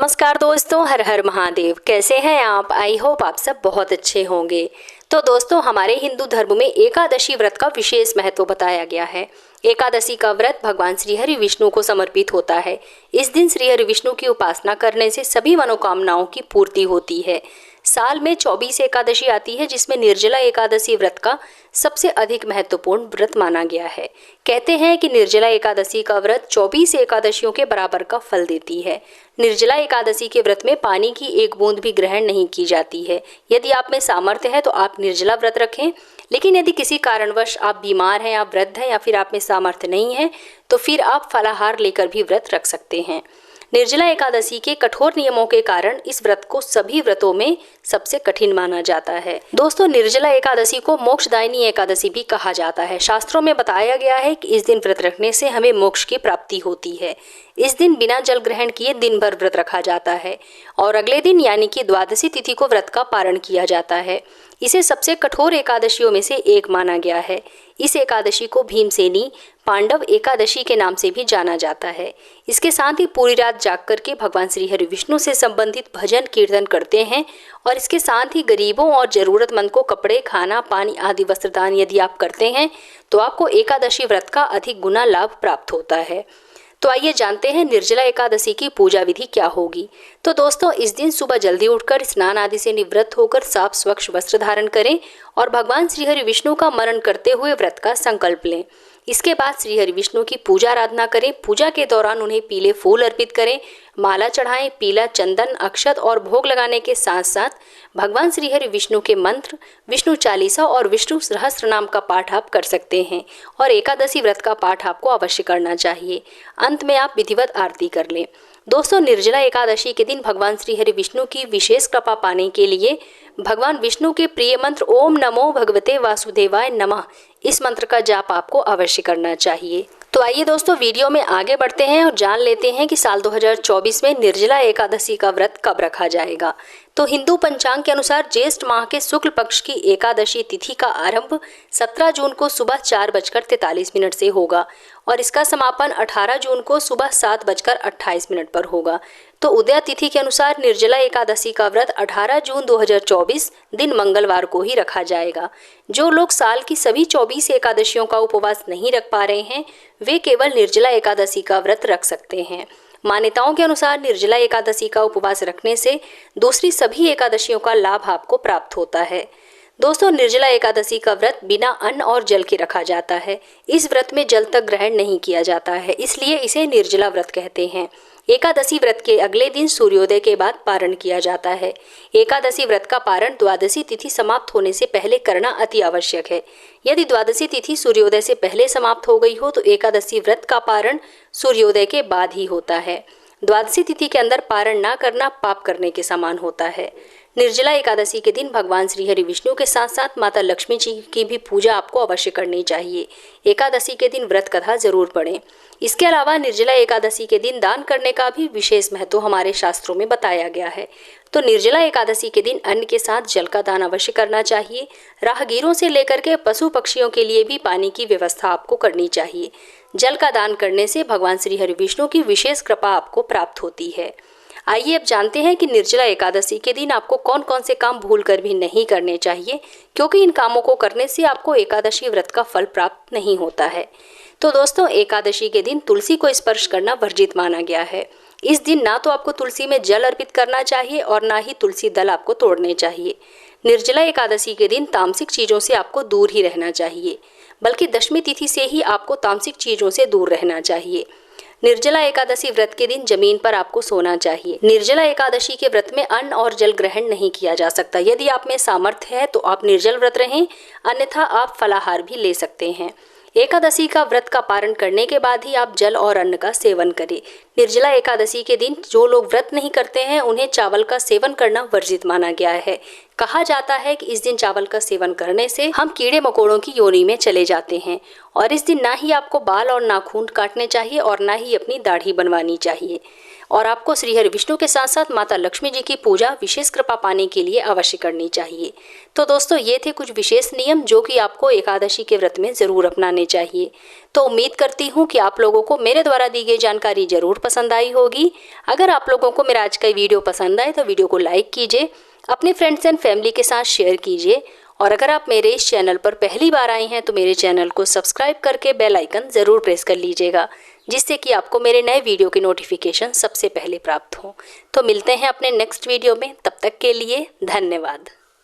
नमस्कार दोस्तों, हर हर महादेव। कैसे हैं आप? आई होप आप सब बहुत अच्छे होंगे। तो दोस्तों, हमारे हिंदू धर्म में एकादशी व्रत का विशेष महत्व बताया गया है। एकादशी का व्रत भगवान श्री हरि विष्णु को समर्पित होता है। इस दिन श्री हरि विष्णु की उपासना करने से सभी मनोकामनाओं की पूर्ति होती है। साल में 24 एकादशी आती है, जिसमें निर्जला एकादशी व्रत का सबसे अधिक महत्वपूर्ण व्रत माना गया है। कहते हैं कि निर्जला एकादशी का व्रत 24 एकादशियों के बराबर का फल देती है। निर्जला एकादशी के व्रत में पानी की एक बूंद भी ग्रहण नहीं की जाती है। यदि आप में सामर्थ्य है तो आप निर्जला व्रत रखें, लेकिन यदि किसी कारणवश आप बीमार हैं, आप वृद्ध हैं या फिर आप में सामर्थ्य नहीं है, तो फिर आप फलाहार लेकर भी व्रत रख सकते हैं। निर्जला एकादशी के कठोर नियमों के कारण इस व्रत को सभी व्रतों में सबसे कठिन माना जाता है। दोस्तों, निर्जला एकादशी को मोक्षदायिनी एकादशी भी कहा जाता है। शास्त्रों में बताया गया है कि इस दिन व्रत रखने से हमें मोक्ष की प्राप्ति होती है। इस दिन बिना जल ग्रहण किए दिन भर व्रत रखा जाता है और अगले दिन यानी कि द्वादशी तिथि को व्रत का पारण किया जाता है। इसे सबसे कठोर एकादशियों में से एक माना गया है। इस एकादशी को भीमसेनी पांडव एकादशी के नाम से भी जाना जाता है। इसके साथ ही पूरी रात जाग करके भगवान श्री हरि विष्णु से संबंधित भजन कीर्तन करते हैं और इसके साथ ही गरीबों और जरूरतमंद को कपड़े, खाना, पानी आदि वस्त्रदान यदि आप करते हैं तो आपको एकादशी व्रत का अधिक गुना लाभ प्राप्त होता है। तो आइए जानते हैं निर्जला एकादशी की पूजा विधि क्या होगी। तो दोस्तों, इस दिन सुबह जल्दी उठकर स्नान आदि से निवृत्त होकर साफ स्वच्छ वस्त्र धारण करें और भगवान श्री हरि विष्णु का मरण करते हुए व्रत का संकल्प लें। इसके बाद श्री हरि विष्णु की पूजा आराधना करें। पूजा के दौरान उन्हें पीले फूल अर्पित करें, माला चढ़ाएं। पीला चंदन, अक्षत और भोग लगाने के साथ साथ भगवान श्री हरि विष्णु के मंत्र, विष्णु चालीसा और विष्णु सहस्त्र नाम का पाठ आप कर सकते हैं और एकादशी व्रत का पाठ आपको अवश्य करना चाहिए। अंत में आप विधिवत आरती कर लें। दोस्तों, निर्जला एकादशी के दिन भगवान श्री हरि विष्णु की विशेष कृपा पाने के लिए भगवान विष्णु के प्रिय मंत्र ओम नमो भगवते वासुदेवाय नमः, इस मंत्र का जाप आपको अवश्य करना चाहिए। तो आइए दोस्तों, वीडियो में आगे बढ़ते हैं और जान लेते हैं कि साल 2024 में निर्जला एकादशी का व्रत कब रखा जाएगा। तो हिंदू पंचांग के अनुसार ज्येष्ठ माह के शुक्ल पक्ष की एकादशी तिथि का आरंभ 17 जून को सुबह 4:43 से होगा और इसका समापन 18 जून को सुबह 7:28 पर होगा। तो उदय तिथि के अनुसार निर्जला एकादशी का व्रत 18 जून 2024 दिन मंगलवार को ही रखा जाएगा। जो लोग साल की सभी 24 एकादशियों का उपवास नहीं रख पा रहे हैं, वे केवल निर्जला एकादशी का व्रत रख सकते हैं। मान्यताओं के अनुसार निर्जला एकादशी का उपवास रखने से दूसरी सभी एकादशियों का लाभ आपको प्राप्त होता है। दोस्तों, निर्जला एकादशी का व्रत बिना अन्न और जल के रखा जाता है। इस व्रत में जल तक ग्रहण नहीं किया जाता है, इसलिए इसे निर्जला व्रत कहते हैं। एकादशी व्रत के अगले दिन सूर्योदय के बाद पारण किया जाता है। एकादशी व्रत का पारण द्वादशी तिथि समाप्त होने से पहले करना अति आवश्यक है। यदि द्वादशी तिथि सूर्योदय से पहले समाप्त हो गई हो तो एकादशी व्रत का पारण सूर्योदय के बाद ही होता है। द्वादशी तिथि के अंदर पारण ना करना पाप करने के समान होता है। निर्जला एकादशी के दिन भगवान श्री हरि विष्णु के साथ साथ माता लक्ष्मी जी की भी पूजा आपको अवश्य करनी चाहिए। एकादशी के दिन व्रत कथा जरूर पढ़ें। इसके अलावा निर्जला एकादशी के दिन दान करने का भी विशेष महत्व हमारे शास्त्रों में बताया गया है। तो निर्जला एकादशी के दिन अन्न के साथ जल का दान अवश्य करना चाहिए। राहगीरों से लेकर के पशु पक्षियों के लिए भी पानी की व्यवस्था आपको करनी चाहिए। जल का दान करने से भगवान श्री हरि विष्णु की विशेष कृपा आपको प्राप्त होती है। आइए अब जानते हैं कि निर्जला एकादशी के दिन आपको कौन कौन से काम भूलकर भी नहीं करने चाहिए, क्योंकि इन कामों को करने से आपको एकादशी व्रत का फल प्राप्त नहीं होता है। तो दोस्तों, एकादशी के दिन तुलसी को स्पर्श करना वर्जित माना गया है। इस दिन ना तो आपको तुलसी में जल अर्पित करना चाहिए और ना ही तुलसी दल आपको तोड़ने चाहिए। निर्जला एकादशी के दिन तामसिक चीज़ों से आपको दूर ही रहना चाहिए, बल्कि दशमी तिथि से ही आपको तामसिक चीज़ों से दूर रहना चाहिए। निर्जला एकादशी व्रत के दिन जमीन पर आपको सोना चाहिए। निर्जला एकादशी के व्रत में अन्न और जल ग्रहण नहीं किया जा सकता। यदि आप में सामर्थ्य है तो आप निर्जल व्रत रहें, अन्यथा आप फलाहार भी ले सकते हैं। एकादशी का व्रत का पारण करने के बाद ही आप जल और अन्न का सेवन करें। निर्जला एकादशी के दिन जो लोग व्रत नहीं करते हैं उन्हें चावल का सेवन करना वर्जित माना गया है। कहा जाता है कि इस दिन चावल का सेवन करने से हम कीड़े मकोड़ों की योनि में चले जाते हैं और इस दिन ना ही आपको बाल और नाखून काटने चाहिए और ना ही अपनी दाढ़ी बनवानी चाहिए। और आपको श्रीहरि विष्णु के साथ साथ माता लक्ष्मी जी की पूजा विशेष कृपा पाने के लिए अवश्य करनी चाहिए। तो दोस्तों ये थे कुछ विशेष नियम जो कि आपको एकादशी के व्रत में ज़रूर अपनाने चाहिए। तो उम्मीद करती हूँ कि आप लोगों को मेरे द्वारा दी गई जानकारी ज़रूर पसंद आई होगी। अगर आप लोगों को मेरा आज का वीडियो पसंद आए तो वीडियो को लाइक कीजिए, अपने फ्रेंड्स एंड फैमिली के साथ शेयर कीजिए और अगर आप मेरे इस चैनल पर पहली बार आए हैं तो मेरे चैनल को सब्सक्राइब करके बेल आइकन ज़रूर प्रेस कर लीजिएगा, जिससे कि आपको मेरे नए वीडियो की नोटिफिकेशन सबसे पहले प्राप्त हो। तो मिलते हैं अपने नेक्स्ट वीडियो में, तब तक के लिए धन्यवाद।